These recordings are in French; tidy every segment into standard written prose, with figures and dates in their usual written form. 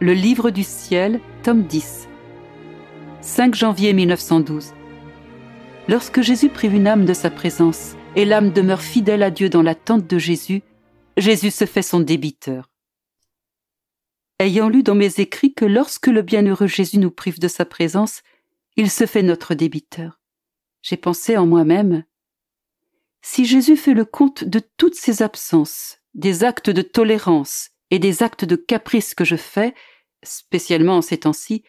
Le livre du ciel, tome 10. 5 janvier 1912. Lorsque Jésus prive une âme de sa présence, et l'âme demeure fidèle à Dieu dans l'attente de Jésus, Jésus se fait son débiteur. Ayant lu dans mes écrits que lorsque le bienheureux Jésus nous prive de sa présence, il se fait notre débiteur, j'ai pensé en moi-même, si Jésus fait le compte de toutes ces absences, des actes de tolérance et des actes de caprice que je fais, spécialement en ces temps-ci,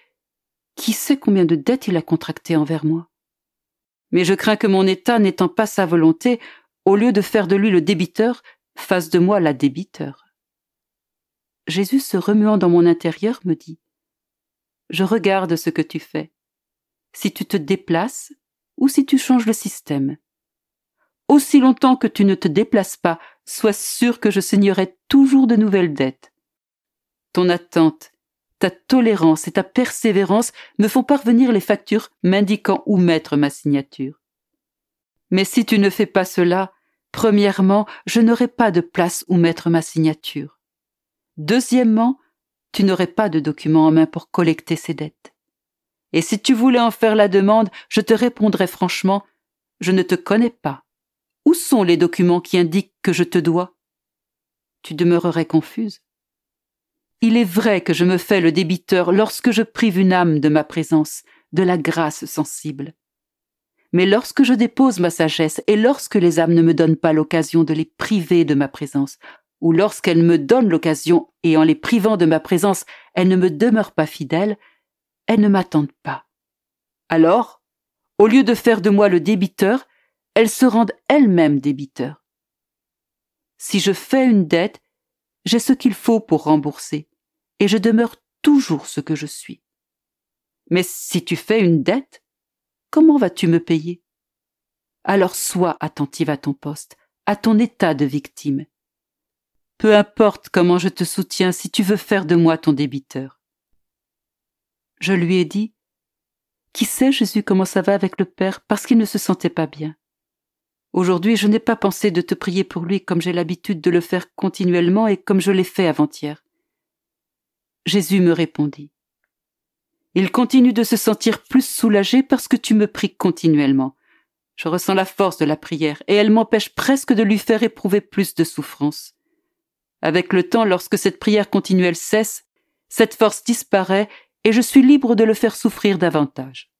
qui sait combien de dettes il a contractées envers moi? Mais je crains que mon état n'étant pas sa volonté, au lieu de faire de lui le débiteur, fasse de moi la débiteur. Jésus, se remuant dans mon intérieur, me dit « Je regarde ce que tu fais, si tu te déplaces ou si tu changes le système. Aussi longtemps que tu ne te déplaces pas, sois sûr que je signerai toujours de nouvelles dettes. Ton attente, ta tolérance et ta persévérance me font parvenir les factures m'indiquant où mettre ma signature. Mais si tu ne fais pas cela, premièrement, je n'aurai pas de place où mettre ma signature. Deuxièmement, tu n'aurais pas de document en main pour collecter ces dettes. Et si tu voulais en faire la demande, je te répondrais franchement, je ne te connais pas. Où sont les documents qui indiquent que je te dois? Tu demeurerais confuse. Il est vrai que je me fais le débiteur lorsque je prive une âme de ma présence, de la grâce sensible. Mais lorsque je dépose ma sagesse et lorsque les âmes ne me donnent pas l'occasion de les priver de ma présence, ou lorsqu'elles me donnent l'occasion et en les privant de ma présence, elles ne me demeurent pas fidèles, elles ne m'attendent pas. Alors, au lieu de faire de moi le débiteur, elles se rendent elles-mêmes débiteurs. Si je fais une dette, j'ai ce qu'il faut pour rembourser, et je demeure toujours ce que je suis. Mais si tu fais une dette, comment vas-tu me payer? Alors sois attentive à ton poste, à ton état de victime. Peu importe comment je te soutiens si tu veux faire de moi ton débiteur. Je lui ai dit, qui sait, Jésus, comment ça va avec le Père, parce qu'il ne se sentait pas bien. Aujourd'hui, je n'ai pas pensé de te prier pour lui comme j'ai l'habitude de le faire continuellement et comme je l'ai fait avant-hier. Jésus me répondit. Il continue de se sentir plus soulagé parce que tu me pries continuellement. Je ressens la force de la prière et elle m'empêche presque de lui faire éprouver plus de souffrance. Avec le temps, lorsque cette prière continuelle cesse, cette force disparaît et je suis libre de le faire souffrir davantage.